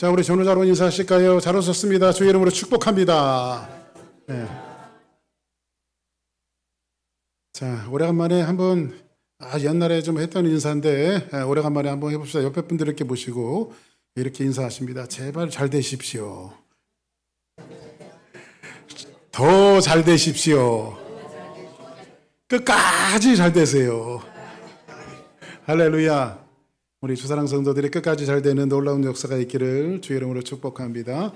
자, 우리 전우자로 인사하실까요? 잘 오셨습니다. 주의 이름으로 축복합니다. 네. 자, 오래간만에 한번 옛날에 좀 했던 인사인데 오래간만에 한번 해봅시다. 옆에 분들 이렇게 보시고 이렇게 인사하십니다. 제발 잘 되십시오. 더 잘 되십시오. 끝까지 잘 되세요. 할렐루야. 우리 주사랑 성도들이 끝까지 잘 되는 놀라운 역사가 있기를 주의 이름으로 축복합니다.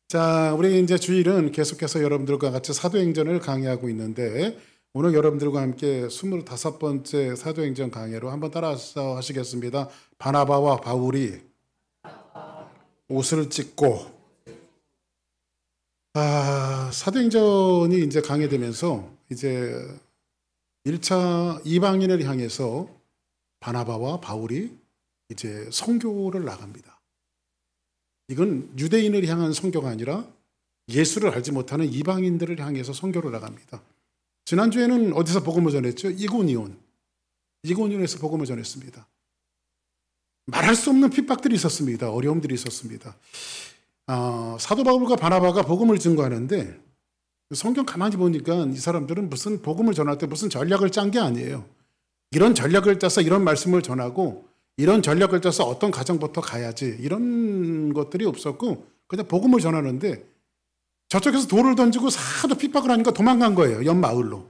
자, 우리 이제 주일은 계속해서 여러분들과 같이 사도행전을 강의하고 있는데 오늘 여러분들과 함께 25번째 사도행전 강의로 한번 따라서 하시겠습니다. 바나바와 바울이 옷을 찢고 사도행전이 이제 강해되면서 이제 1차 이방인을 향해서 바나바와 바울이 이제 선교를 나갑니다. 이건 유대인을 향한 선교가 아니라 예수를 알지 못하는 이방인들을 향해서 선교를 나갑니다. 지난주에는 어디서 복음을 전했죠? 이고니온에서 복음을 전했습니다. 말할 수 없는 핍박들이 있었습니다. 어려움들이 있었습니다. 사도 바울과 바나바가 복음을 증거하는데 성경 가만히 보니까 이 사람들은 무슨 복음을 전할 때 무슨 전략을 짠 게 아니에요. 이런 전략을 짜서 이런 말씀을 전하고 이런 전략을 짜서 어떤 가정부터 가야지 이런 것들이 없었고 그냥 복음을 전하는데 저쪽에서 돌을 던지고 사도 핍박을 하니까 도망간 거예요. 옆마을로.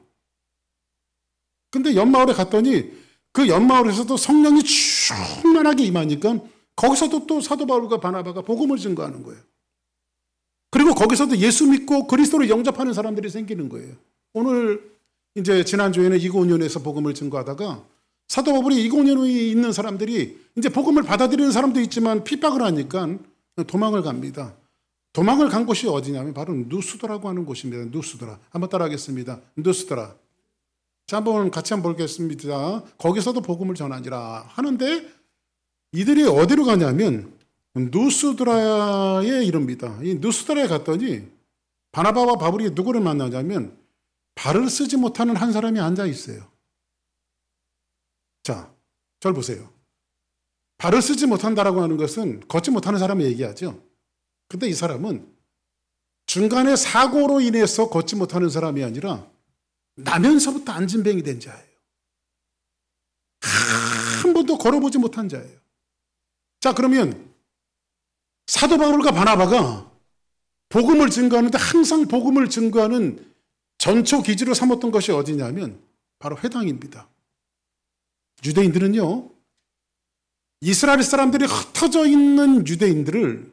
근데 옆마을에 갔더니 그 옆마을에서도 성령이 충만하게 임하니까 거기서도 또 사도 바울과 바나바가 복음을 증거하는 거예요. 그리고 거기서도 예수 믿고 그리스도를 영접하는 사람들이 생기는 거예요. 오늘 이제 지난주에는 이고니온에서 복음을 증거하다가 사도 바울이 이고니온에 있는 사람들이 이제 복음을 받아들이는 사람도 있지만 핍박을 하니까 도망을 갑니다. 도망을 간 곳이 어디냐면 바로 누스드라고 하는 곳입니다. 누스드라. 한번 따라하겠습니다. 누스드라. 자, 한번 같이 한번 보겠습니다. 거기서도 복음을 전하니라 하는데 이들이 어디로 가냐면 누스드라에 이릅니다. 이 누스드라에 갔더니 바나바와 바울이 누구를 만나냐면 발을 쓰지 못하는 한 사람이 앉아 있어요. 자, 저를 보세요. 발을 쓰지 못한다라고 하는 것은 걷지 못하는 사람을 얘기하죠. 근데 이 사람은 중간에 사고로 인해서 걷지 못하는 사람이 아니라 나면서부터 안진뱅이 된 자예요. 한 번도 걸어보지 못한 자예요. 자, 그러면 사도 바울과 바나바가 복음을 증거하는데 항상 복음을 증거하는 전초 기지로 삼았던 것이 어디냐면 바로 회당입니다. 유대인들은요, 이스라엘 사람들이 흩어져 있는 유대인들을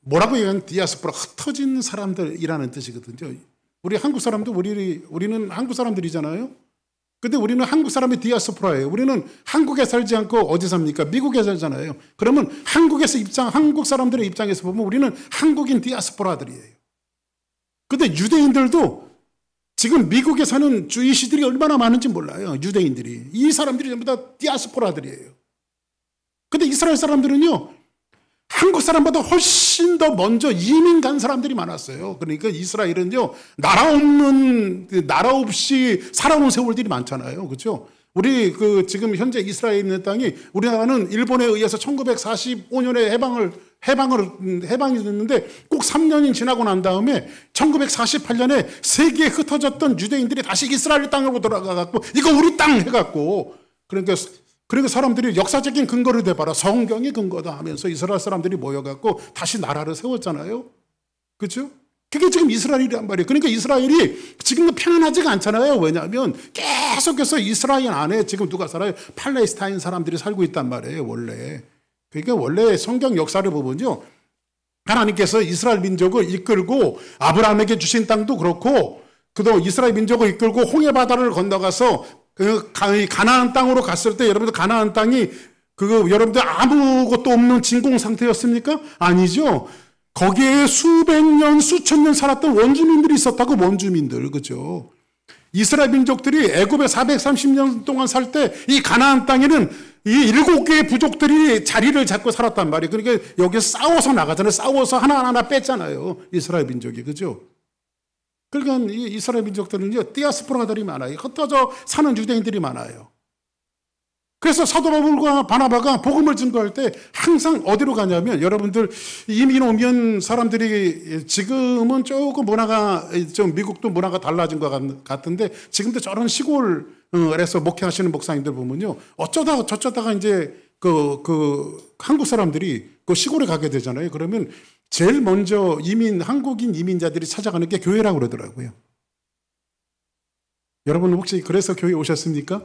뭐라고 얘기하면 디아스포라, 흩어진 사람들이라는 뜻이거든요. 우리 한국 사람도 우리는 한국 사람들이잖아요. 근데 우리는 한국 사람이 디아스포라예요. 우리는 한국에 살지 않고 어디 삽니까? 미국에 살잖아요. 그러면 한국 사람들의 입장에서 보면 우리는 한국인 디아스포라들이에요. 근데 유대인들도 지금 미국에 사는 주이시들이 얼마나 많은지 몰라요. 유대인들이. 이 사람들이 전부 다 디아스포라들이에요. 근데 이스라엘 사람들은요, 한국 사람보다 훨씬 더 먼저 이민 간 사람들이 많았어요. 그러니까 이스라엘은요, 나라 없이 살아온 세월들이 많잖아요. 그렇죠? 우리 지금 현재 이스라엘에 있는 땅이 우리나라는 일본에 의해서 1945년에 해방이 됐는데 꼭 3년이 지나고 난 다음에 1948년에 세계에 흩어졌던 유대인들이 다시 이스라엘 땅으로 돌아가갖고 이거 우리 땅 해갖고 그러니까 사람들이 역사적인 근거를 대봐라. 성경이 근거다 하면서 이스라엘 사람들이 모여갖고 다시 나라를 세웠잖아요. 그렇죠? 그게 지금 이스라엘이란 말이에요. 그러니까 이스라엘이 지금도 편안하지가 않잖아요. 왜냐하면 계속해서 이스라엘 안에 지금 누가 살아요? 팔레스타인 사람들이 살고 있단 말이에요. 원래. 그러니까 원래 성경 역사를 보면요, 하나님께서 이스라엘 민족을 이끌고 아브라함에게 주신 땅도 그렇고 그도 이스라엘 민족을 이끌고 홍해 바다를 건너가서 가나안 땅으로 갔을 때 여러분들 가나안 땅이 여러분들 아무것도 없는 진공 상태였습니까? 아니죠. 거기에 수백 년, 수천 년 살았던 원주민들이 있었다고. 원주민들, 그죠? 이스라엘 민족들이 애굽에 430년 동안 살 때 이 가나안 땅에는 이 7개의 부족들이 자리를 잡고 살았단 말이에요. 그러니까 여기 싸워서 나가잖아요. 싸워서 하나하나 뺐잖아요. 이스라엘 민족이, 그죠? 그러니까 이 이스라엘 민족들은요, 디아스포라들이 많아요. 흩어져 사는 유대인들이 많아요. 그래서 사도 바울과 바나바가 복음을 증거할 때 항상 어디로 가냐면, 여러분들 이민 오면 사람들이 지금은 조금 문화가 좀 미국도 문화가 달라진 것 같은데, 지금도 저런 시골에서 목회하시는 목사님들 보면요, 어쩌다가 저쩌다가 이제 그 한국 사람들이 그 시골에 가게 되잖아요. 그러면 제일 먼저 한국인 이민자들이 찾아가는 게 교회라고 그러더라고요. 여러분 혹시 그래서 교회 오셨습니까?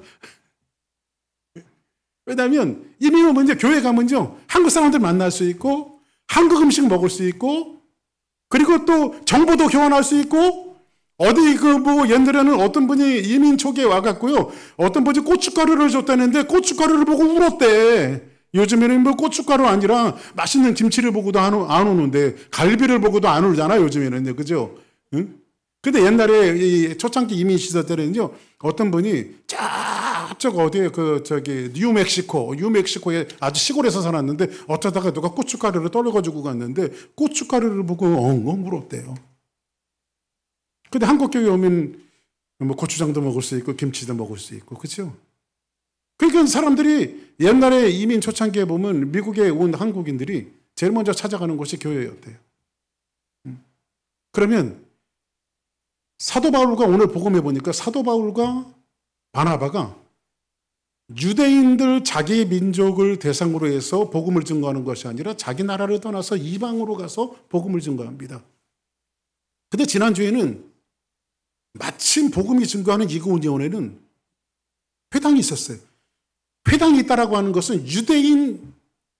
왜냐하면 이민 오면 이제 교회 가면요, 한국 사람들 만날 수 있고, 한국 음식 먹을 수 있고, 그리고 또 정보도 교환할 수 있고, 어디 옛날에는 어떤 분이 이민 초기에 와갖고요, 어떤 분이 고춧가루를 줬다는데 고춧가루를 보고 울었대. 요즘에는 뭐 고춧가루 아니라 맛있는 김치를 보고도 안 우는데, 갈비를 보고도 안 울잖아요, 요즘에는. 그죠? 응? 근데 옛날에 이 초창기 이민 시절 때는요, 어떤 분이 저쪽 어디에 뉴멕시코에 아주 시골에서 살았는데, 어쩌다가 누가 고춧가루를 떨어가지고 갔는데, 고춧가루를 보고 엉엉 울었대요. 근데 한국 교회 오면 뭐 고추장도 먹을 수 있고, 김치도 먹을 수 있고, 그죠? 그러니까 사람들이 옛날에 이민 초창기에 보면 미국에 온 한국인들이 제일 먼저 찾아가는 곳이 교회였대요. 그러면 사도 바울과 오늘 복음해 보니까 사도 바울과 바나바가 유대인들 자기 민족을 대상으로 해서 복음을 증거하는 것이 아니라 자기 나라를 떠나서 이방으로 가서 복음을 증거합니다. 근데 지난주에는 마침 복음이 증거하는 이고니온에는 회당이 있었어요. 회당이 있다라고 하는 것은 유대인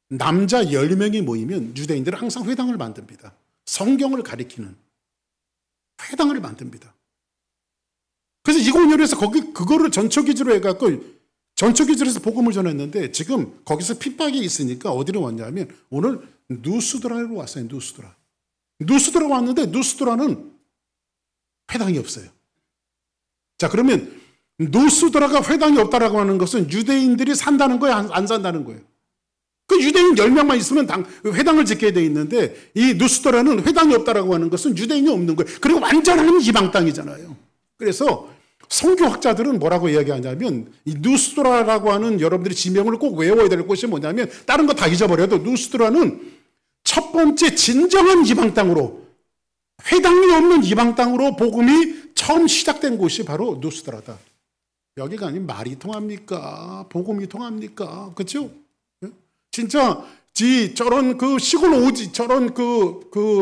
남자 10명이 모이면 유대인들은 항상 회당을 만듭니다. 성경을 가리키는 회당을 만듭니다. 그래서 이고니온에서 그거를 전초기지로 해갖고 전초기지로 해서 복음을 전했는데, 지금 거기서 핍박이 있으니까 어디로 왔냐면 오늘 누스드라로 왔어요. 누스드라 왔는데 누스드라는 회당이 없어요. 자, 그러면 누스드라가 회당이 없다라고 하는 것은 유대인들이 산다는 거예요, 안 산다는 거예요? 그 유대인 10명만 있으면 회당을 짓게 돼 있는데, 이 누스드라는 회당이 없다라고 하는 것은 유대인이 없는 거예요. 그리고 완전한 이방 땅이잖아요. 그래서 성교학자들은 뭐라고 이야기하냐면, 이 누스드라라고 하는 여러분들이 지명을 꼭 외워야 될 곳이 뭐냐면, 다른 거 다 잊어버려도 누스드라는 첫 번째 진정한 이방 땅으로, 회당이 없는 이방 땅으로 복음이 처음 시작된 곳이 바로 누스드라다. 여기가 아니면 말이 통합니까? 복음이 통합니까? 그렇죠? 진짜 저런 시골 오지, 저런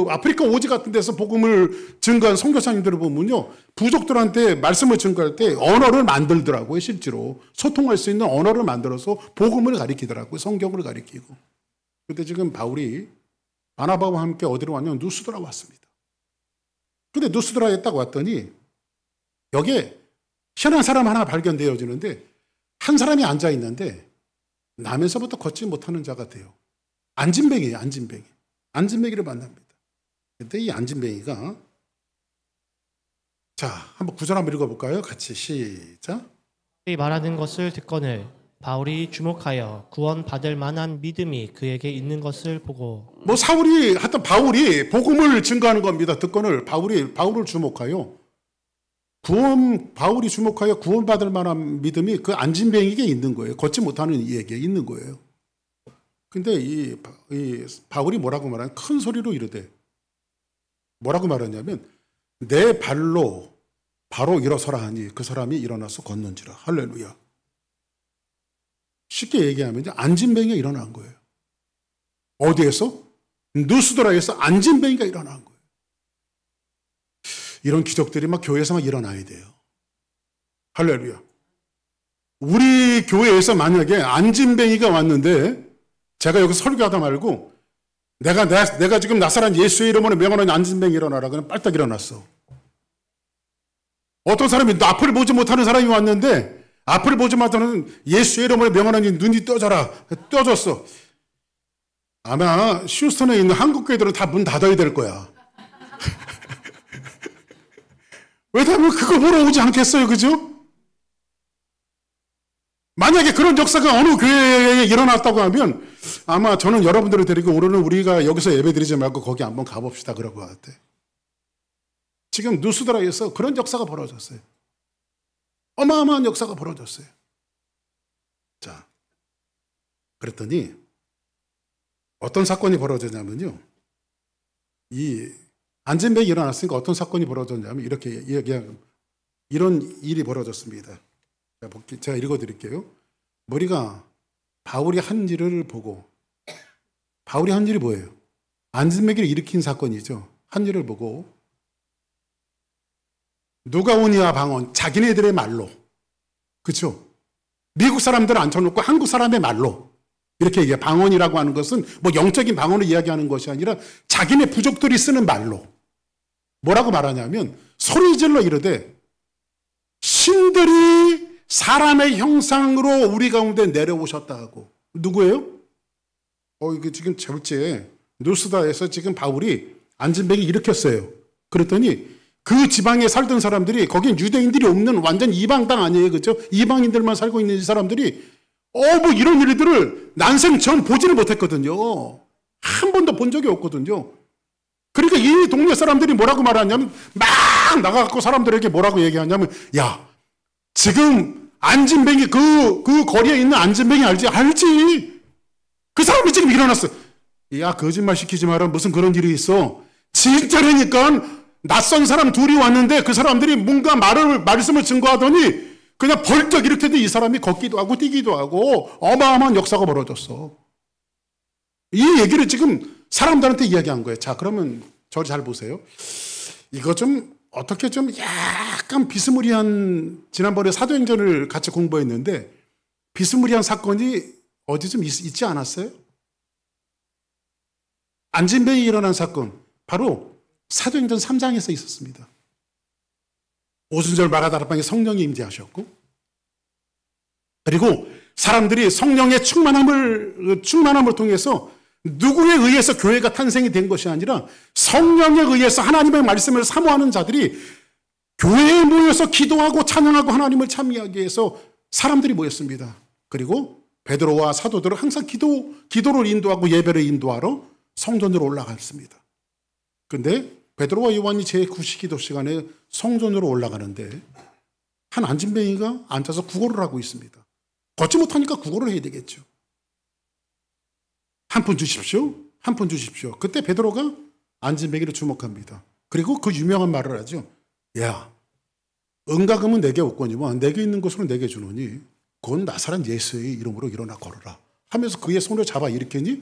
아프리카 오지 같은 데서 복음을 증거한 선교사님들을 보면요, 부족들한테 말씀을 증거할 때 언어를 만들더라고요. 실제로 소통할 수 있는 언어를 만들어서 복음을 가리키더라고요. 성경을 가리키고. 근데 지금 바울이 바나바와 함께 어디로 왔냐면 누스드라 왔습니다. 근데 누스드라에 딱 왔더니 여기에 희한한 사람 하나 발견되어지는데, 한 사람이 앉아 있는데 나면서부터 걷지 못하는 자가 돼요. 안진뱅이에요. 안진뱅이를 만납니다. 그때 이 안진뱅이가, 자, 한번 구절 한번 읽어볼까요? 같이 시작. 말하는 것을 듣거늘 바울이 주목하여 구원받을 만한 믿음이 그에게 있는 것을 보고, 하여튼 바울이 복음을 증거하는 겁니다. 듣거늘 바울을 주목하여 바울이 주목하여 구원받을 만한 믿음이 그 안진뱅이에게 있는 거예요. 걷지 못하는 이에게 있는 거예요. 근데 이 바울이 뭐라고 말하냐? 큰 소리로 이르되, 뭐라고 말하냐면, 내 발로 바로 일어서라 하니 그 사람이 일어나서 걷는지라. 할렐루야. 쉽게 얘기하면 안진뱅이가 일어난 거예요. 어디에서? 누스드라에서 안진뱅이가 일어난 거예요. 이런 기적들이 막 교회에서 막 일어나야 돼요. 할렐루야. 우리 교회에서 만약에 안진뱅이가 왔는데, 제가 여기 설교하다 말고 내가 지금 나사란 예수의 이름으로 명하는 안진뱅이 일어나라 그러면 빨딱 일어났어. 어떤 사람이 앞을 보지 못하는 사람이 왔는데, 앞을 보지 못하는 예수의 이름으로 명하는 눈이 떠졌어. 아마 휴스턴에 있는 한국 교회들은 다 문 닫아야 될 거야. 왜냐하면 그거 보러 오지 않겠어요, 그죠? 만약에 그런 역사가 어느 교회에 일어났다고 하면 아마 저는 여러분들을 데리고 오늘은 우리가 여기서 예배드리지 말고 거기 한번 가봅시다 그럴 것 같아. 지금 누스드라에서 그런 역사가 벌어졌어요. 어마어마한 역사가 벌어졌어요. 자, 그랬더니 어떤 사건이 벌어졌냐면요. 이 안진뱅이 일어났으니까 어떤 사건이 벌어졌냐면 이렇게 이런 일이 벌어졌습니다. 제가 읽어드릴게요. 머리가 바울이 한 일을 보고, 바울이 한 일이 뭐예요? 안진뱅이를 일으킨 사건이죠. 한 일을 보고 누가오니아 방언, 자기네들의 말로, 그렇죠? 미국 사람들을 앉혀놓고 한국 사람의 말로 이렇게 얘기해요. 방언이라고 하는 것은 뭐 영적인 방언을 이야기하는 것이 아니라 자기네 부족들이 쓰는 말로 뭐라고 말하냐면 소리질러 이르되 신들이 사람의 형상으로 우리 가운데 내려오셨다 하고. 누구예요? 이게 지금 절제 뉴스다에서 지금 바울이 안진뱅이 일으켰어요. 그랬더니 그 지방에 살던 사람들이, 거긴 유대인들이 없는 완전 이방 땅 아니에요, 그렇죠? 이방인들만 살고 있는 이 사람들이 뭐 이런 일들을 난생 처음 보지를 못했거든요. 한 번도 본 적이 없거든요. 그러니까 이 동네 사람들이 뭐라고 말하냐면 막 나가갖고 사람들에게 뭐라고 얘기하냐면, 야, 지금 안진뱅이 그 거리에 있는 안진뱅이 알지? 그 사람이 지금 일어났어. 야, 거짓말 시키지 마라. 무슨 그런 일이 있어. 진짜라니까. 낯선 사람 둘이 왔는데 그 사람들이 뭔가 말씀을 증거하더니 그냥 벌떡 이렇게 이 사람이 걷기도 하고 뛰기도 하고 어마어마한 역사가 벌어졌어. 이 얘기를 지금 사람들한테 이야기한 거예요. 자, 그러면 저를 잘 보세요. 이거 좀 어떻게 좀 약간 비스무리한, 지난번에 사도행전을 같이 공부했는데 비스무리한 사건이 어디 좀 있지 않았어요? 안진뱅이 일어난 사건, 바로 사도행전 3장에서 있었습니다. 오순절 마가다락방에 성령이 임재하셨고, 그리고 사람들이 성령의 충만함을 통해서 누구에 의해서 교회가 탄생이 된 것이 아니라 성령에 의해서 하나님의 말씀을 사모하는 자들이 교회에 모여서 기도하고 찬양하고 하나님을 찬미하기 위해서 사람들이 모였습니다. 그리고 베드로와 사도들은 항상 기도를 인도하고 예배를 인도하러 성전으로 올라갔습니다. 그런데 베드로와 요한이 제9시 기도 시간에 성전으로 올라가는데 한 안진뱅이가 앉아서 구걸을 하고 있습니다. 걷지 못하니까 구걸을 해야 되겠죠. 한 푼 주십시오. 한 푼 주십시오. 그때 베드로가 안진뱅이를 주목합니다. 그리고 그 유명한 말을 하죠. 야, 은가금은 내게 없거니와 내게 있는 것으로 내게 주노니 그건 나사렛 예수의 이름으로 일어나 걸어라 하면서 그의 손을 잡아 일으키니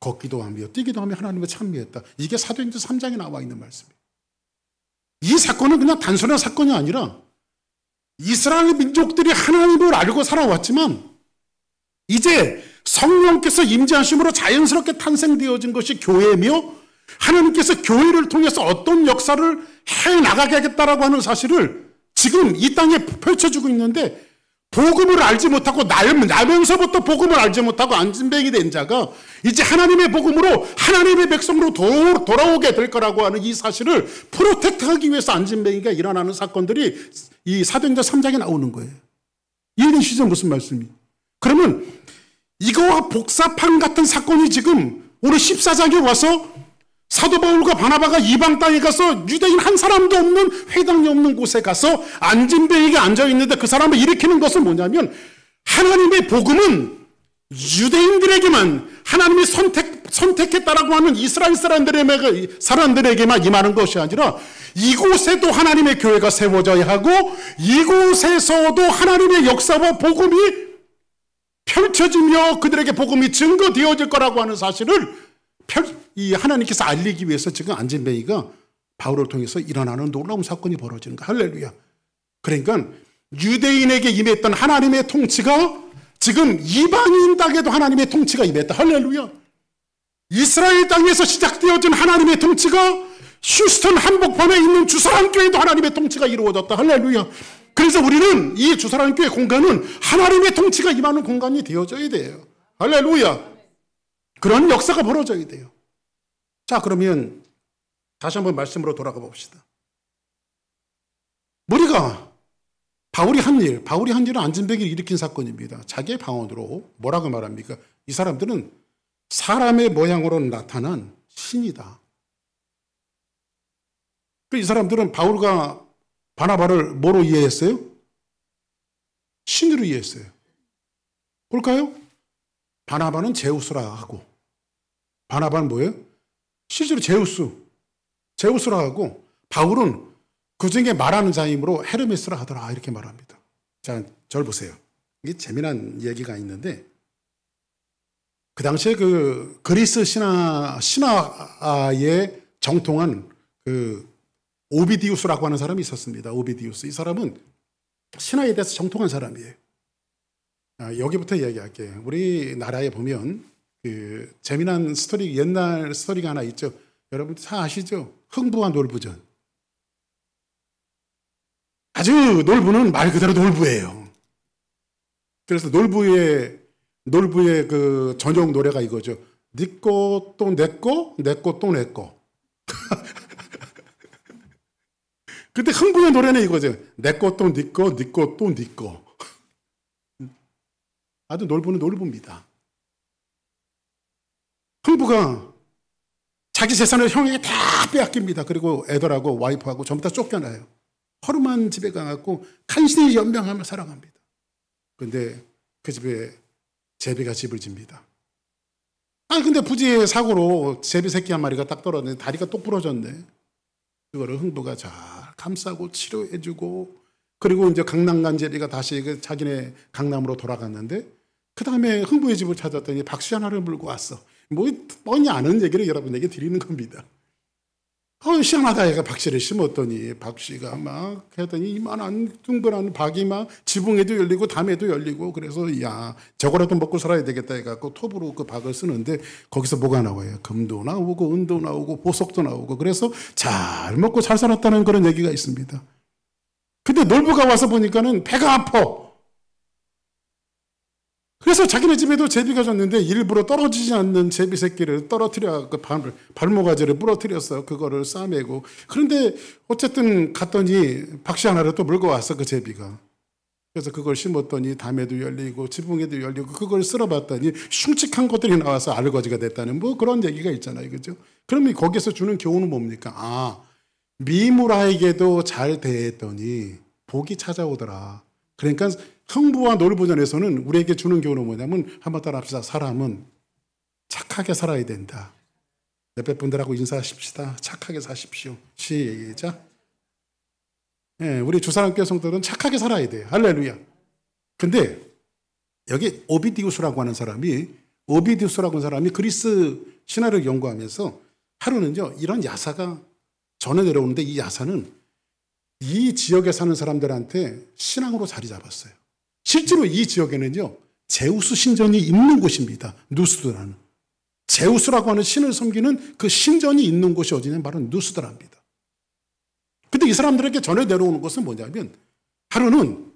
걷기도 하며 뛰기도 하며 하나님을 찬미했다. 이게 사도행전 3장에 나와 있는 말씀이에요. 이 사건은 그냥 단순한 사건이 아니라 이스라엘 민족들이 하나님을 알고 살아왔지만 이제 성령께서 임재하심으로 자연스럽게 탄생되어진 것이 교회며, 하나님께서 교회를 통해서 어떤 역사를 해나가게 하겠다라고 하는 사실을 지금 이 땅에 펼쳐주고 있는데, 복음을 알지 못하고 나면서부터 복음을 알지 못하고 안진뱅이 된 자가 이제 하나님의 복음으로 하나님의 백성으로 돌아오게 될 거라고 하는 이 사실을 프로텍트하기 위해서 안진뱅이가 일어나는 사건들이 이 사도행전 3장에 나오는 거예요. 이해되시죠? 무슨 말씀이? 그러면 이거와 복사판 같은 사건이 지금 오늘 14장에 와서 사도 바울과 바나바가 이방 땅에 가서 유대인 한 사람도 없는, 회당이 없는 곳에 가서 안진뱅이가 앉아있는데 그 사람을 일으키는 것은 뭐냐면, 하나님의 복음은 유대인들에게만, 하나님이 선택했다라고 하는 이스라엘 사람들에게만 임하는 것이 아니라 이곳에도 하나님의 교회가 세워져야 하고 이곳에서도 하나님의 역사와 복음이 펼쳐지며 그들에게 복음이 증거되어질 거라고 하는 사실을 하나님께서 알리기 위해서 지금 안진뱅이가 바울을 통해서 일어나는 놀라운 사건이 벌어지는 거야. 할렐루야. 그러니까 유대인에게 임했던 하나님의 통치가 지금 이방인 땅에도 하나님의 통치가 임했다. 할렐루야. 이스라엘 땅에서 시작되어진 하나님의 통치가 휴스턴 한복판에 있는 주사랑교회도 하나님의 통치가 이루어졌다. 할렐루야. 그래서 우리는 이 주사랑교회 공간은 하나님의 통치가 임하는 공간이 되어져야 돼요. 할렐루야. 그런 역사가 벌어져야 돼요. 자, 그러면 다시 한번 말씀으로 돌아가 봅시다. 우리가 바울이 한 일은 안진뱅이를 일으킨 사건입니다. 자기의 방언으로 뭐라고 말합니까? 이 사람들은 사람의 모양으로 나타난 신이다. 이 사람들은 바울과 바나바를 뭐로 이해했어요? 신으로 이해했어요. 볼까요? 바나바는 제우스라 하고, 바나바는 뭐예요? 실제로 제우스라 하고, 바울은 그 중에 말하는 자이므로 헤르메스라 하더라 이렇게 말합니다. 자, 저를 보세요. 이게 재미난 얘기가 있는데, 그 당시에 그 그리스 신화에 정통한 그 오비디우스라고 하는 사람이 있었습니다. 오비디우스. 이 사람은 신화에 대해서 정통한 사람이에요. 여기부터 이야기할게요. 우리나라에 보면 그 재미난 스토리, 옛날 스토리가 하나 있죠. 여러분 다 아시죠? 흥부와 놀부전. 아주 놀부는 말 그대로 놀부예요. 그래서 놀부의 그 전용 노래가 이거죠. 니꺼 또 내꺼, 내꺼 또 내꺼. 그때 흥부의 노래는 이거죠. 내꺼 또 니꺼, 니꺼 또 니꺼. 아주 놀부는 놀부입니다. 흥부가 자기 재산을 형에게 다 빼앗깁니다. 그리고 애들하고 와이프하고 전부 다 쫓겨나요. 허름한 집에 가갖고 간신히 연명하며 살아갑니다. 그런데 그 집에 제비가 집을 집니다. 근데 부지의 사고로 제비 새끼 한 마리가 딱 떨어졌는데 다리가 똑 부러졌네. 그거를 흥부가 잘 감싸고 치료해주고, 그리고 이제 강남간 제비가 다시 그 자기네 강남으로 돌아갔는데, 그 다음에 흥부의 집을 찾았더니 박씨 하나를 물고 왔어. 뭐 뻔히 아는 얘기를 여러분에게 드리는 겁니다. 희한하다 얘가 박씨를 심었더니 박씨가 막 했더니 이만한 둥근한 박이 막 지붕에도 열리고 담에도 열리고, 그래서 야 저거라도 먹고 살아야 되겠다 해갖고 톱으로 그 박을 쓰는데 거기서 뭐가 나와요? 금도 나오고 은도 나오고 보석도 나오고, 그래서 잘 먹고 잘 살았다는 그런 얘기가 있습니다. 근데 놀부가 와서 보니까는 배가 아파. 그래서 자기네 집에도 제비가 졌는데 일부러 떨어지지 않는 제비 새끼를 떨어뜨려, 그 발모가지를 부러뜨렸어. 그거를 싸매고. 그런데 어쨌든 갔더니 박씨 하나를 또 물고 왔어, 그 제비가. 그래서 그걸 심었더니 담에도 열리고 지붕에도 열리고, 그걸 쓸어봤더니 흉측한 것들이 나와서 알거지가 됐다는 뭐 그런 얘기가 있잖아요. 그죠? 그러면 거기서 주는 교훈은 뭡니까? 미무라에게도 잘 대했더니 복이 찾아오더라. 그러니까 흥부와 놀부전에서는 우리에게 주는 교훈은 뭐냐면, 한번 따라합시다. 사람은 착하게 살아야 된다. 옆에 분들하고 인사하십시다. 착하게 사십시오. 시작. 네, 우리 주사랑교회 성도들은 착하게 살아야 돼요. 할렐루야. 근데 여기 오비디우스라고 하는 사람이 그리스 신화를 연구하면서 하루는요, 이런 야사가 전해 내려오는데, 이 야사는 이 지역에 사는 사람들한테 신앙으로 자리 잡았어요. 실제로 이 지역에는요, 제우스 신전이 있는 곳입니다. 누스드라는. 제우스라고 하는 신을 섬기는 그 신전이 있는 곳이 어디냐면 바로 누스드라입니다. 근데 이 사람들에게 전해 내려오는 것은 뭐냐면, 하루는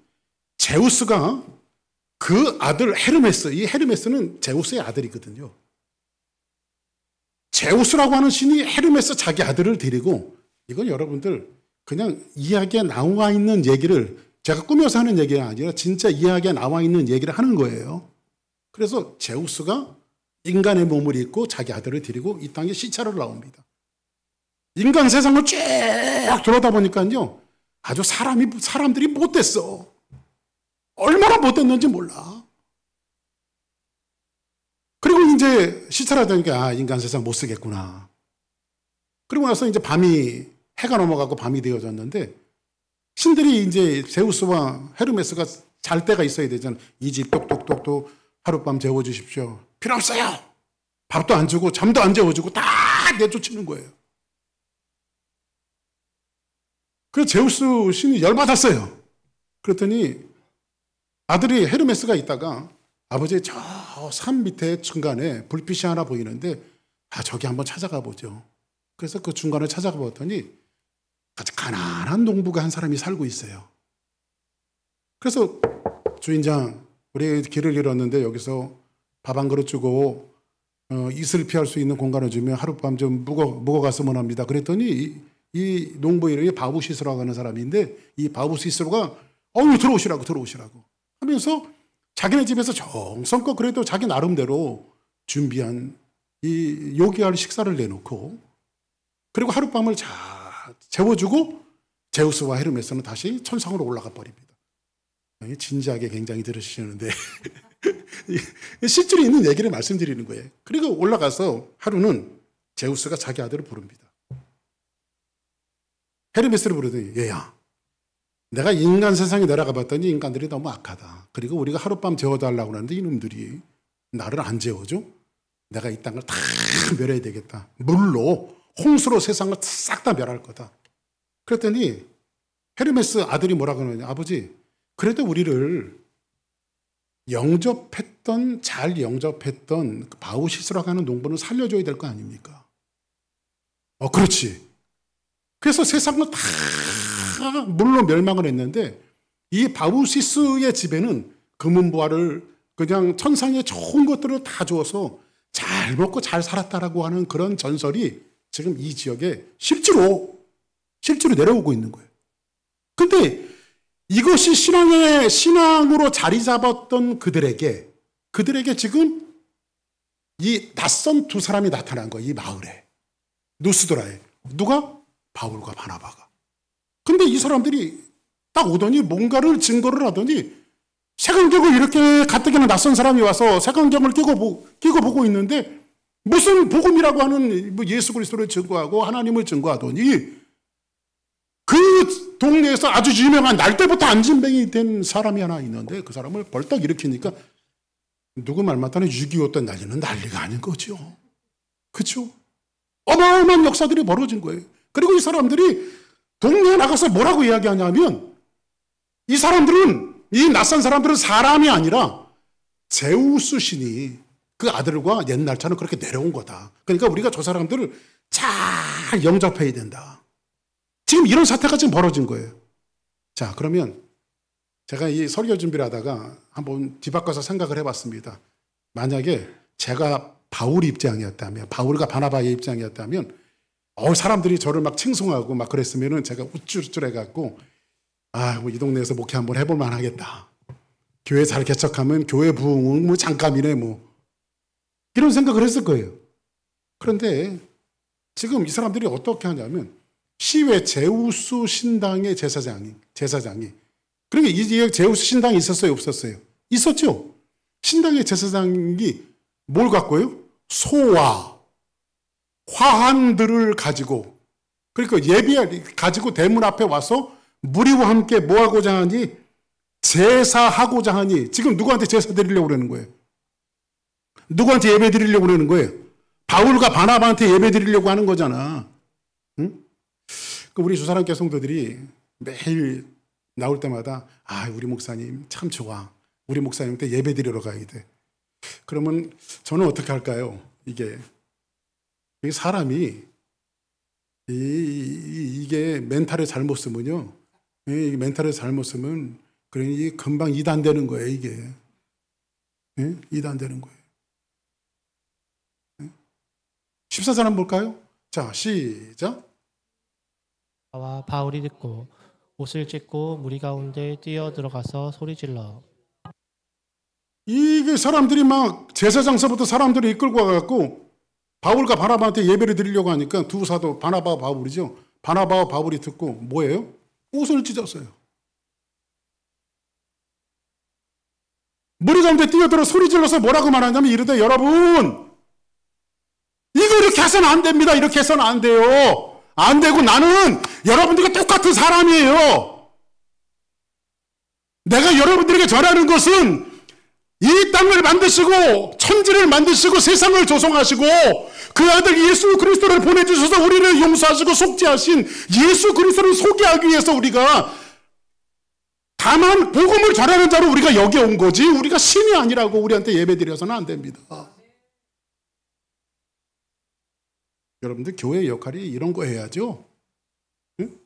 제우스가 그 아들 헤르메스, 이 헤르메스는 제우스의 아들이거든요. 제우스라고 하는 신이 헤르메스 자기 아들을 데리고, 이건 여러분들 그냥 이야기에 나와 있는 얘기를, 제가 꾸며서 하는 얘기가 아니라 진짜 이야기에 나와 있는 얘기를 하는 거예요. 그래서 제우스가 인간의 몸을 입고 자기 아들을 데리고 이 땅에 시차를 나옵니다. 인간 세상을 쭉 돌아다 보니까요, 아주 사람들이 못됐어. 얼마나 못됐는지 몰라. 그리고 이제 시차를 하니까 인간 세상 못 쓰겠구나. 그리고 나서 이제 해가 넘어가고 밤이 되어졌는데, 신들이 이제 제우스와 헤르메스가 잘 때가 있어야 되잖아. 이 집 똑똑똑똑 하룻밤 재워주십시오. 필요 없어요. 밥도 안 주고 잠도 안 재워주고 다 내쫓는 거예요. 그래서 제우스 신이 열받았어요. 그랬더니 아들이 헤르메스가 있다가 아버지의 저 산 밑에 중간에 불빛이 하나 보이는데, 저기 한번 찾아가 보죠. 그래서 그 중간을 찾아가 봤더니 아주 가난한 농부가 한 사람이 살고 있어요. 그래서 주인장, 우리 길을 잃었는데 여기서 밥 한 그릇 주고 이슬 피할 수 있는 공간을 주면 하룻밤 좀 묵어 갔으면 합니다. 그랬더니 이 농부 이름이 바부시스라고 하는 사람인데, 이 바부시스로가 들어오시라고 하면서 자기네 집에서 정성껏 그래도 자기 나름대로 준비한 이 요기할 식사를 내놓고, 그리고 하룻밤을 잘 재워주고 제우스와 헤르메스는 다시 천상으로 올라가 버립니다. 진지하게 굉장히 들으시는데 실제로 있는 얘기를 말씀드리는 거예요. 그리고 올라가서 하루는 제우스가 자기 아들을 부릅니다. 헤르메스를 부르더니 얘야, 내가 인간 세상에 내려가 봤더니 인간들이 너무 악하다. 그리고 우리가 하룻밤 재워달라고 하는데 이놈들이 나를 안 재워줘? 내가 이 땅을 다 멸해야 되겠다. 물로, 홍수로 세상을 싹 다 멸할 거다. 그랬더니 헤르메스 아들이 뭐라고 하느냐. 아버지, 그래도 우리를 잘 영접했던 바우시스라고 하는 농부는 살려줘야 될 거 아닙니까? 그렇지. 그래서 세상을 다 물로 멸망을 했는데 이 바우시스의 집에는 금은보화를 그냥 천상의 좋은 것들을 다 주어서 잘 먹고 잘 살았다라고 하는 그런 전설이 지금 이 지역에 실제로 내려오고 있는 거예요. 근데 이것이 신앙으로 자리 잡았던 그들에게 지금 이 낯선 두 사람이 나타난 거예요. 이 마을에. 누스드라에. 누가? 바울과 바나바가. 근데 이 사람들이 딱 오더니 뭔가를 증거를 하더니 색안경을 이렇게 가뜩이나 낯선 사람이 와서 색안경을 끼고 보고 있는데 무슨 복음이라고 하는 예수 그리스도를 증거하고 하나님을 증거하더니 그 동네에서 아주 유명한 날 때부터 안진뱅이 된 사람이 하나 있는데 그 사람을 벌떡 일으키니까 누구 말 맞다는 6.25 때 난리가 아닌 거죠. 그렇죠? 어마어마한 역사들이 벌어진 거예요. 그리고 이 사람들이 동네에 나가서 뭐라고 이야기하냐면 이 낯선 사람들은 사람이 아니라 제우스 신이 그 아들과 옛날처럼 그렇게 내려온 거다. 그러니까 우리가 저 사람들을 잘 영접해야 된다. 지금 이런 사태가 지금 벌어진 거예요. 자, 그러면 제가 이 설교 준비를 하다가 한번 뒤바꿔서 생각을 해봤습니다. 만약에 제가 바울의 입장이었다면, 바울과 바나바의 입장이었다면, 사람들이 저를 막 칭송하고 막 그랬으면은 제가 우쭐우쭐해갖고, 뭐 이 동네에서 목회 한번 해볼만 하겠다. 교회 잘 개척하면 교회 부흥은 뭐 잠깐이네 뭐. 이런 생각을 했을 거예요. 그런데 지금 이 사람들이 어떻게 하냐면, 시외 제우스 신당의 제사장이 그러니까 이 제우스 신당이 있었어요, 없었어요? 있었죠. 신당의 제사장이 뭘 갖고요? 소와 화환들을 가지고 그러니까 가지고 대문 앞에 와서 무리와 함께 뭐하고자 하니? 제사하고자 하니. 지금 누구한테 제사 드리려고 그러는 거예요? 누구한테 예배 드리려고 그러는 거예요? 바울과 바나바한테 예배 드리려고 하는 거잖아. 응? 우리 주사랑교회 성도들이 매일 나올 때마다 우리 목사님 참 좋아. 우리 목사님한테 예배 드리러 가야 돼. 그러면 저는 어떻게 할까요? 이게 사람이 이게 멘탈을 잘못 쓰면요. 이 멘탈을 잘못 쓰면 그러니 금방 이단되는 거예요. 이게. 이단되는 거예요. 14절 한번 볼까요? 자, 시작. 와 바울이 듣고 옷을 찢고 무리 가운데 뛰어 들어가서 소리질러. 이게 사람들이 막 제사장서부터 사람들을 이끌고 와갖고 바울과 바나바한테 예배를 드리려고 하니까 두 사도 바나바와 바울이죠. 바나바와 바울이 듣고 뭐예요? 옷을 찢었어요. 무리 가운데 뛰어들어 소리질러서 뭐라고 말하냐면 이르되 여러분 이거 이렇게 해서는 안 됩니다. 이렇게 해서는 안 돼요. 안 되고 나는 여러분들과 똑같은 사람이에요. 내가 여러분들에게 전하는 것은 이 땅을 만드시고 천지를 만드시고 세상을 조성하시고 그 아들 예수 그리스도를 보내주셔서 우리를 용서하시고 속죄하신 예수 그리스도를 소개하기 위해서 우리가 다만 복음을 전하는 자로 우리가 여기 온 거지 우리가 신이 아니라고 우리한테 예배드려서는 안 됩니다. 여러분들 교회의 역할이 이런 거 해야죠. 응?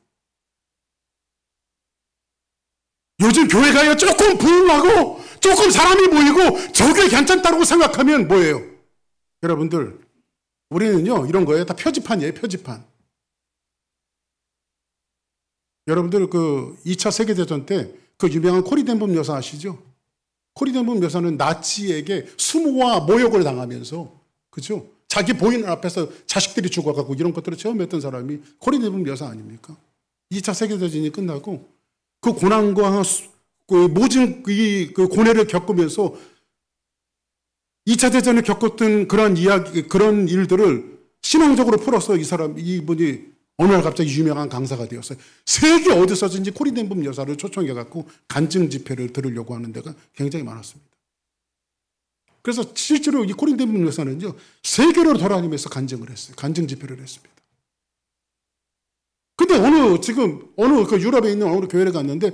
요즘 교회가 조금 부흥하고 조금 사람이 모이고 저게 괜찮다고 생각하면 뭐예요? 여러분들 우리는요 이런 거예요. 다 표지판이에요. 표지판. 여러분들 그 2차 세계대전 때 그 유명한 코리덴범 여사 아시죠? 코리덴범 여사는 나치에게 수모와 모욕을 당하면서 그죠? 자기 보이는 앞에서 자식들이 죽어가고 이런 것들을 체험했던 사람이 코리덴범 여사 아닙니까? 2차 세계대전이 끝나고 그 고난과 그 모진 그 고뇌를 겪으면서 2차 대전에 겪었던 그런 이야기, 그런 일들을 신앙적으로 풀어서 이분이 어느 날 갑자기 유명한 강사가 되었어요. 세계 어디서든지 코린덴붐 여사를 초청해갖고 간증 집회를 들으려고 하는 데가 굉장히 많았습니다. 그래서 실제로 이 코린덴붐 여사는요, 세계로 돌아다니면서 간증을 했어요. 간증 집회를 했습니다. 근데 어느 그 유럽에 있는 어느 교회를 갔는데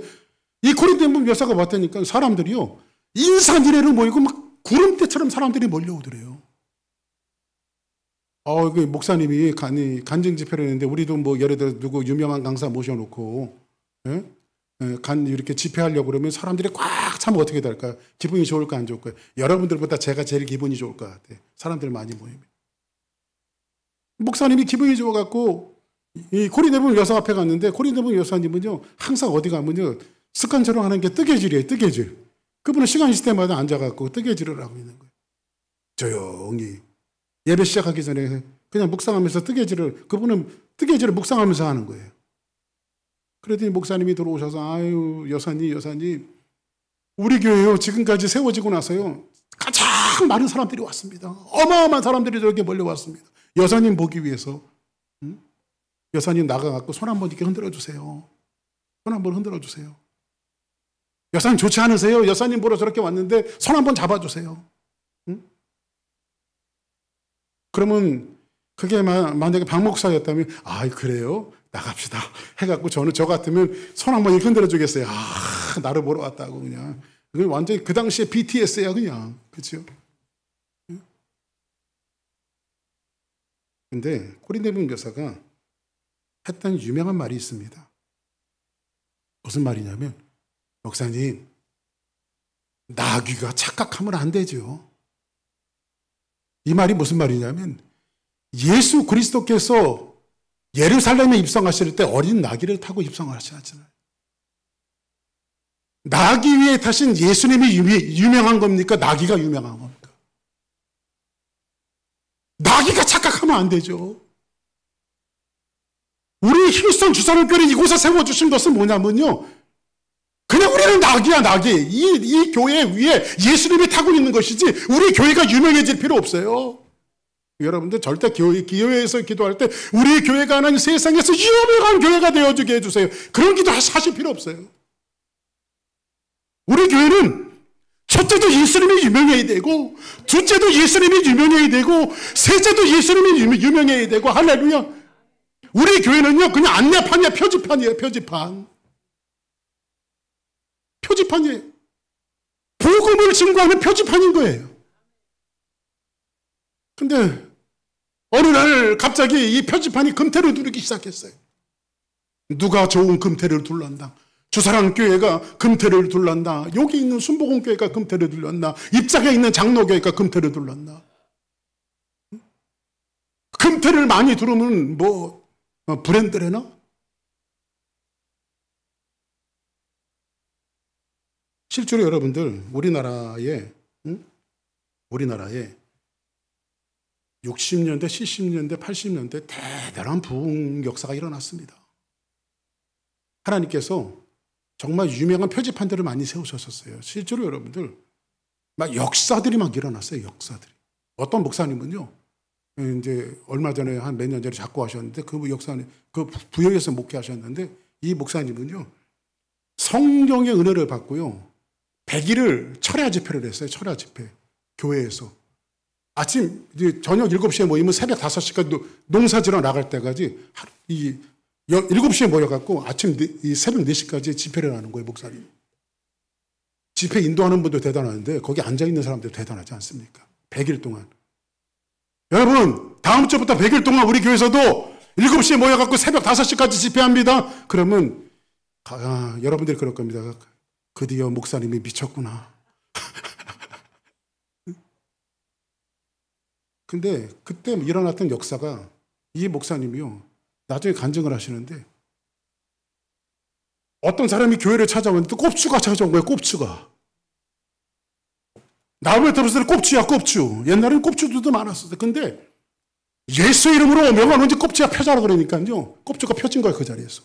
이 코린덴붐 여사가 왔다니까 사람들이요, 인산이래로 모이고 막 구름대처럼 사람들이 몰려오더래요. 그 목사님이 간증 집회를 했는데 우리도 뭐 예를 들어 누구 유명한 강사 모셔놓고 이렇게 집회하려고 그러면 사람들이 꽉 차면 어떻게 될까요? 기분이 좋을까 안 좋을까요? 여러분들보다 제가 제일 기분이 좋을 것 같아요. 사람들 많이 모이면. 목사님이 기분이 좋아갖고 이 코린덴붐 여사 앞에 갔는데 코린덴붐 여사님은요 항상 어디 가면요 습관처럼 하는 게 뜨개질이에요. 뜨개질. 그분은 시간 있을 때마다 앉아갖고 뜨개질을 하고 있는 거예요. 조용히. 예배 시작하기 전에 그냥 묵상하면서 그분은 뜨개질을 묵상하면서 하는 거예요. 그랬더니 목사님이 들어오셔서 아유 여사님 우리 교회요 지금까지 세워지고 나서요 가장 많은 사람들이 왔습니다. 어마어마한 사람들이 저렇게 몰려왔습니다. 여사님 보기 위해서. 여사님 나가갖고 손 한번 이렇게 흔들어 주세요. 손 한번 흔들어 주세요. 여사님 좋지 않으세요? 여사님 보러 저렇게 왔는데 손 한번 잡아주세요. 그러면 그게 만약에 박 목사였다면 그래요? 나갑시다 해갖고 저 같으면 손 한번 이렇게 흔들어 주겠어요. 나를 보러 왔다고 그냥. 그게 완전히 그 당시에 BTS야 그냥. 그렇죠? 근데 코린덴붐 여사가 했던 유명한 말이 있습니다. 무슨 말이냐면 목사님 나귀가 착각하면 안 되죠. 이 말이 무슨 말이냐면 예수 그리스도께서 예루살렘에 입성하실 때 어린 나귀를 타고 입성하셨잖아요. 나귀 위에 타신 예수님이 유명한 겁니까? 나귀가 유명한 겁니까? 나귀가 착각하면 안 되죠. 우리 힐스턴 주사님교회 이곳에 세워주신 것은 뭐냐면요. 그냥 우리는 나귀야 나귀. 이 교회 위에 예수님이 타고 있는 것이지 우리 교회가 유명해질 필요 없어요. 여러분들 절대 교회에서 기도할 때 우리 교회가 하나님 세상에서 유명한 교회가 되어주게 해주세요. 그런 기도 하실 필요 없어요. 우리 교회는 첫째도 예수님이 유명해야 되고 둘째도 예수님이 유명해야 되고 셋째도 예수님이 유명해야 되고 할렐루야. 우리 교회는요 그냥 안내판이야. 표지판이에요. 표지판이에요. 복음을 증거하는 표지판인 거예요. 근데 어느 날 갑자기 이 표지판이 금태를 두르기 시작했어요. 누가 좋은 금태를 둘렀나? 주사랑교회가 금태를 둘렀나? 여기 있는 순복음교회가 금태를 둘렀나? 입장에 있는 장로교회가 금태를 둘렀나? 금태를 많이 두르면 브랜드래나? 실제로 여러분들 우리나라에 60년대, 70년대, 80년대 대단한 부흥 역사가 일어났습니다. 하나님께서 정말 유명한 표지판들을 많이 세우셨었어요. 실제로 여러분들 막 역사들이 막 일어났어요. 역사들이. 어떤 목사님은요. 이제 얼마 전에 한 몇 년 전에 작고하셨는데 그 목사님 그 부여에서 목회하셨는데 이 목사님은요. 성령의 은혜를 받고요. 100일을 철야 집회를 했어요. 철야 집회. 교회에서. 아침 이제 저녁 7시에 모이면 새벽 5시까지 농사지러 나갈 때까지 7시에 모여갖고 아침 새벽 4시까지 집회를 하는 거예요. 목사님. 집회 인도하는 분도 대단한데 거기 앉아있는 사람들 대단하지 않습니까? 100일 동안. 여러분 다음 주부터 100일 동안 우리 교회에서도 7시에 모여갖고 새벽 5시까지 집회합니다. 그러면 여러분들이 그럴 겁니다. 드디어 목사님이 미쳤구나. 근데 그때 일어났던 역사가 이 목사님이요. 나중에 간증을 하시는데 어떤 사람이 교회를 찾아오는데 꼽추가 찾아온 거예요. 꼽추가. 나무에 들었을 때 꼽추야 꼽추. 옛날에는 꼽추들도 많았었어요. 근데 예수 이름으로 명한 언제 꼽추가 펴자라 그러니까요. 꼽추가 펴진 거예요. 그 자리에서.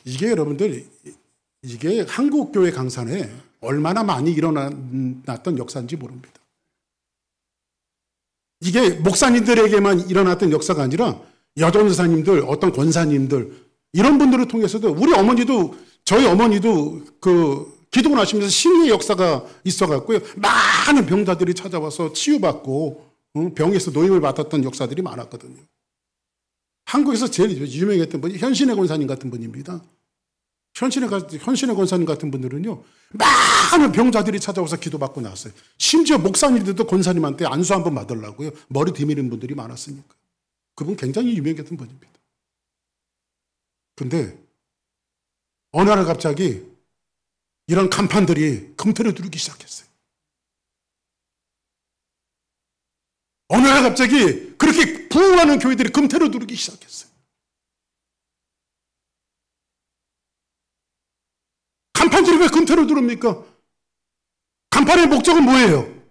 이게 여러분들 이게 한국교회 강산에 얼마나 많이 일어났던 역사인지 모릅니다. 이게 목사님들에게만 일어났던 역사가 아니라 여전사님들, 어떤 권사님들 이런 분들을 통해서도 우리 어머니도 저희 어머니도 그 기도고 나시면서 신의 역사가 있어갖고요. 많은 병자들이 찾아와서 치유받고 병에서 노임을 받았던 역사들이 많았거든요. 한국에서 제일 유명했던 분이 현신의 권사님 같은 분입니다. 현신의 권사님 같은 분들은요. 많은 병자들이 찾아와서 기도받고 나왔어요. 심지어 목사님들도 권사님한테 안수 한번 받으려고요. 머리 디미는 분들이 많았으니까. 그분 굉장히 유명했던 분입니다. 근데 어느 날 갑자기 이런 간판들이 금태를 두르기 시작했어요. 어느 날 갑자기 그렇게 부흥하는 교회들이 금태를 두르기 시작했어요. 간판들이 왜 금태를 두릅니까? 간판의 목적은 뭐예요?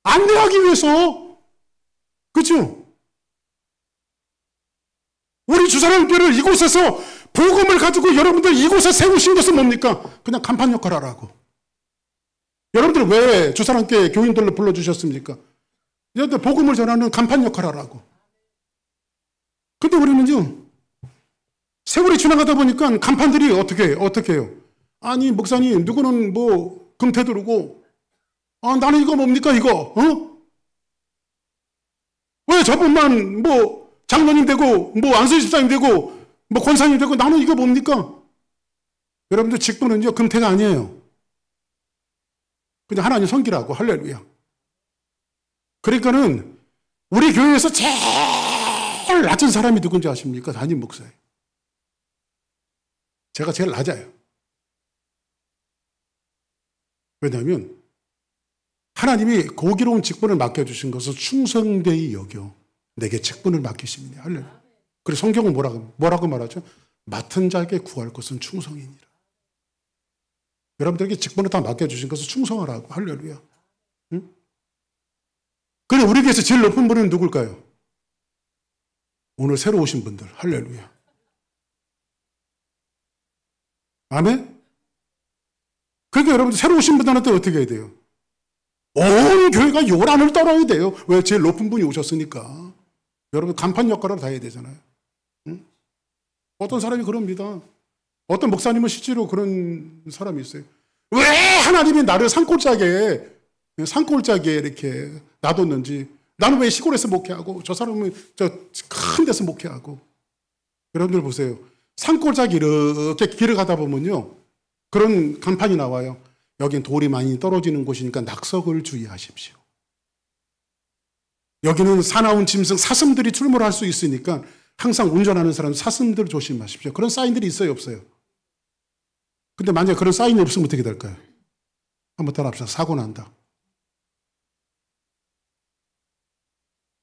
안내하기 위해서. 그렇죠? 우리 주사랑교회를 이곳에서 복음을 가지고 여러분들 이곳에 세우신 것은 뭡니까? 그냥 간판 역할을 하라고. 여러분들 왜 주사랑교회 교인들로 불러주셨습니까? 여러분들 복음을 전하는 간판 역할을 하라고. 근데 우리는요, 세월이 지나가다 보니까 간판들이 어떻게 해요? 아니, 목사님, 누구는 뭐 금태 두르고, 나는 이거 뭡니까, 이거? 왜 저분만 뭐 장로님 되고, 뭐 안수희 집사님 되고, 뭐 권사님 되고, 나는 이거 뭡니까? 여러분들 직분은요, 금태가 아니에요. 그냥 하나님 섬기라고. 할렐루야. 그러니까는 우리 교회에서 제일 낮은 사람이 누군지 아십니까? 담임 목사예요. 제가 제일 낮아요. 왜냐하면 하나님이 고기로운 직분을 맡겨주신 것을 충성되이 여겨 내게 직분을 맡기십니다. 할렐루야. 그리고 성경은 뭐라고 말하죠? 맡은 자에게 구할 것은 충성이니라. 여러분들에게 직분을 다 맡겨주신 것을 충성하라고. 할렐루야. 응? 그래, 우리 교회에서 제일 높은 분은 누굴까요? 오늘 새로 오신 분들. 할렐루야. 아멘? 그러니까 여러분들 새로 오신 분들한테 어떻게 해야 돼요? 온 교회가 요란을 떨어야 돼요. 왜? 제일 높은 분이 오셨으니까. 여러분 간판 역할을 다 해야 되잖아요. 응? 어떤 사람이 그럽니다. 어떤 목사님은 실제로 그런 사람이 있어요. 왜 하나님이 나를 산골짜기에 이렇게 놔뒀는지, 나는 왜 시골에서 목회하고 저 사람은 저 큰 데서 목회하고. 여러분들 보세요. 산골짜기 이렇게 길을 가다 보면요, 그런 간판이 나와요. 여긴 돌이 많이 떨어지는 곳이니까 낙석을 주의하십시오. 여기는 사나운 짐승 사슴들이 출몰할 수 있으니까 항상 운전하는 사람 사슴들 조심하십시오. 그런 사인들이 있어요, 없어요? 근데 만약에 그런 사인이 없으면 어떻게 될까요? 한번 따라합시다. 사고 난다.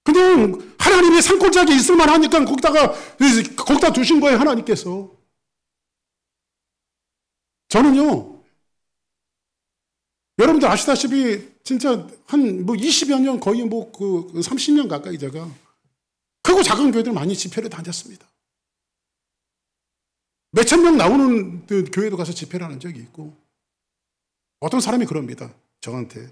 그냥 하나님의 산골짜기에 있을만 하니까 거기다 두신 거예요, 하나님께서. 저는요, 여러분들 아시다시피 진짜 한 뭐 20여 년, 거의 뭐 30년 가까이 제가 크고 작은 교회들 많이 집회를 다녔습니다. 몇천 명 나오는 그 교회도 가서 집회를 하는 적이 있고, 어떤 사람이 그럽니다. 저한테.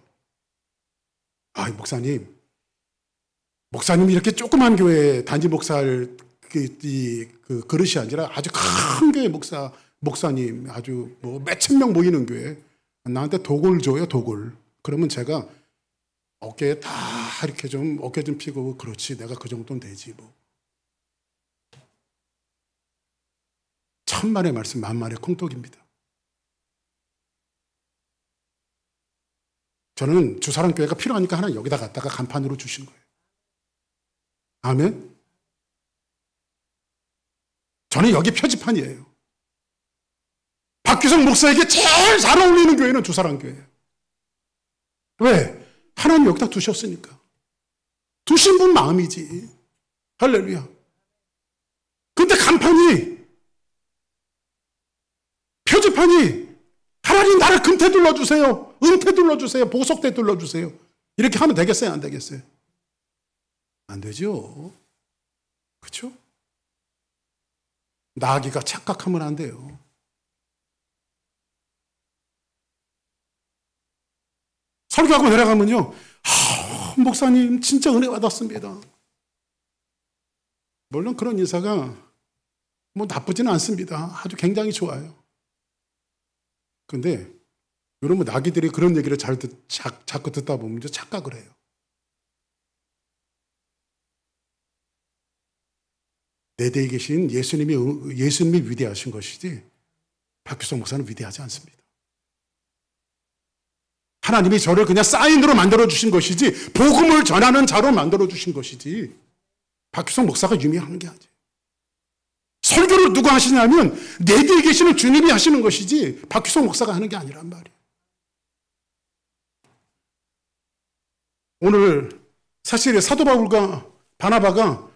목사님이 이렇게 조그만 교회 단지 목사할 그 그릇이 아니라 아주 큰 교회 목사님, 아주 뭐 몇천 명 모이는 교회, 나한테 독을 줘요, 독을. 그러면 제가 어깨에 다 이렇게 좀 어깨 좀 피고, 그렇지, 내가 그 정도는 되지 뭐. 천만의 말씀 만만의 콩떡입니다. 저는 주사랑교회가 필요하니까 하나 여기다 갖다가 간판으로 주신 거예요. 아멘? 저는 여기 표지판이에요. 박규성 목사에게 제일 잘 어울리는 교회는 주사랑교회예요. 왜? 하나님 여기다 두셨으니까. 두신 분 마음이지. 할렐루야. 근데 간판이, 표지판이, 하나님 나를 금태 둘러주세요, 은태 둘러주세요, 보석대 둘러주세요, 이렇게 하면 되겠어요, 안 되겠어요? 안 되죠. 그렇죠? 나아기가 착각하면 안 돼요. 설교하고 내려가면요, 목사님 진짜 은혜 받았습니다. 물론 그런 인사가 뭐 나쁘지는 않습니다. 아주 굉장히 좋아요. 근데 여러분 아기들이 그런 얘기를 자꾸 듣다 보면 이제 착각을 해요. 내 뒤에 계신 예수님이 위대하신 것이지 박규성 목사는 위대하지 않습니다. 하나님이 저를 그냥 사인으로 만들어주신 것이지 복음을 전하는 자로 만들어주신 것이지 박규성 목사가 유명한 게 아니에요. 설교를 누가 하시냐면 내 뒤에 계시는 주님이 하시는 것이지 박규성 목사가 하는 게 아니란 말이에요. 오늘 사실 사도 바울과 바나바가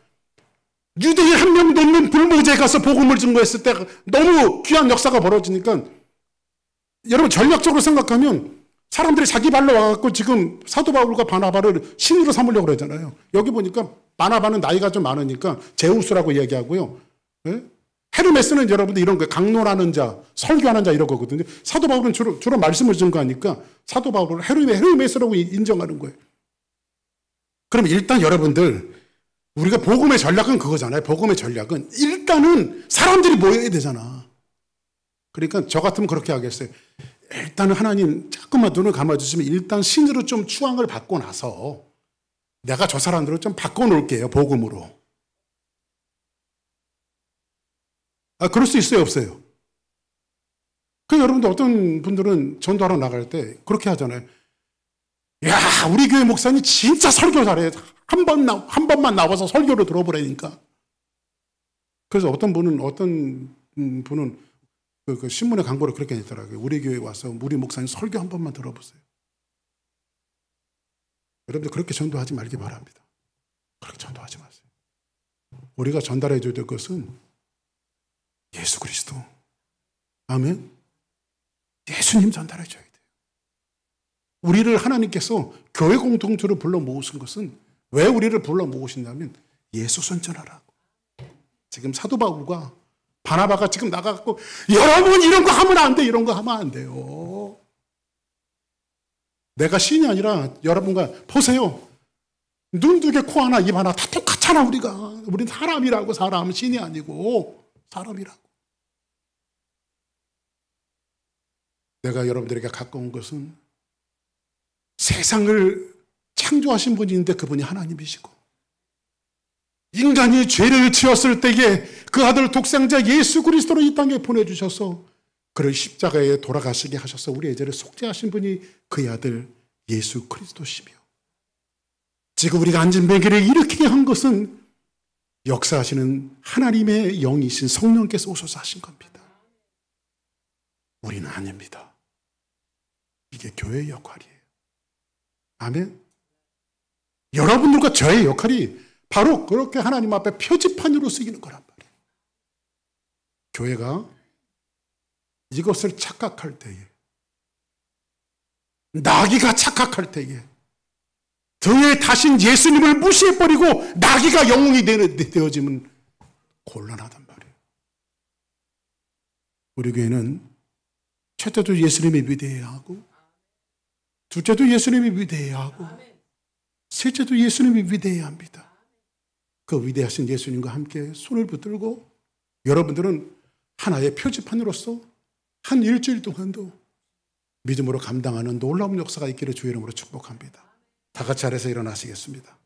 유대인 한 명도 없는 불모제에 가서 복음을 증거했을 때 너무 귀한 역사가 벌어지니까 여러분 전략적으로 생각하면 사람들이 자기 발로 와갖고 지금 사도 바울과 바나바를 신으로 삼으려고 그러잖아요. 여기 보니까 바나바는 나이가 좀 많으니까 제우스라고 얘기하고요. 예? 헤르메스는 여러분들 이런 거 강론하는 자, 설교하는 자 이런 거거든요. 사도 바울은 주로 말씀을 증거하니까 사도 바울을 헤르메스라고 인정하는 거예요. 그럼 일단 여러분들 우리가 복음의 전략은 그거잖아요. 복음의 전략은 일단은 사람들이 모여야 되잖아. 그러니까 저 같으면 그렇게 하겠어요. 일단은 하나님 자꾸만 눈을 감아주시면 일단 신으로 좀 추앙을 받고 나서 내가 저 사람들을 좀 바꿔놓을게요. 복음으로. 그럴 수 있어요? 없어요? 여러분들 어떤 분들은 전도하러 나갈 때 그렇게 하잖아요. 야, 우리 교회 목사님 진짜 설교 잘해. 한 번만 나와서 설교를 들어보라니까. 그래서 어떤 분은 그 신문에 광고를 그렇게 냈더라고요. 우리 교회 와서 우리 목사님 설교 한 번만 들어보세요. 여러분들 그렇게 전도하지 말기 바랍니다. 그렇게 전도하지 마세요. 우리가 전달해 줘야 될 것은 예수 그리스도. 아멘. 예수님 전달해 줘야 돼요. 우리를 하나님께서 교회 공동체로 불러 모으신 것은 왜 우리를 불러 모으신다면 예수 선전하라고. 지금 사도 바울과 바나바가 지금 나가갖고 여러분 이런 거 하면 안 돼. 이런 거 하면 안 돼요. 내가 신이 아니라 여러분과 보세요. 눈 두 개, 코 하나, 입 하나 다 똑같잖아 우리가. 우린 사람이라고. 사람, 신이 아니고 사람이라고. 내가 여러분들에게 갖고 온 것은 세상을 창조하신 분이 있는데 그분이 하나님이시고 인간이 죄를 지었을 때에 그 아들 독생자 예수 그리스도를 이 땅에 보내주셔서 그를 십자가에 돌아가시게 하셔서 우리의 죄를 속죄하신 분이 그의 아들 예수 그리스도시며 지금 우리가 앉은 베개를 일으키게 한 것은 역사하시는 하나님의 영이신 성령께서 오셔서 하신 겁니다. 우리는 아닙니다. 이게 교회의 역할이에요. 아멘. 여러분들과 저의 역할이 바로 그렇게 하나님 앞에 표지판으로 쓰이는 거란 말이에요. 교회가 이것을 착각할 때에, 나귀가 착각할 때에 등에 타신 예수님을 무시해버리고 나귀가 영웅이 되어지면 곤란하단 말이에요. 우리 교회는 첫째도 예수님이 위대해야 하고 둘째도 예수님이 위대해야 하고 셋째도 예수님이 위대해야 합니다. 그 위대하신 예수님과 함께 손을 붙들고 여러분들은 하나의 표지판으로서 한 일주일 동안도 믿음으로 감당하는 놀라운 역사가 있기를 주의 이름으로 축복합니다. 다 같이 아래서 일어나시겠습니다.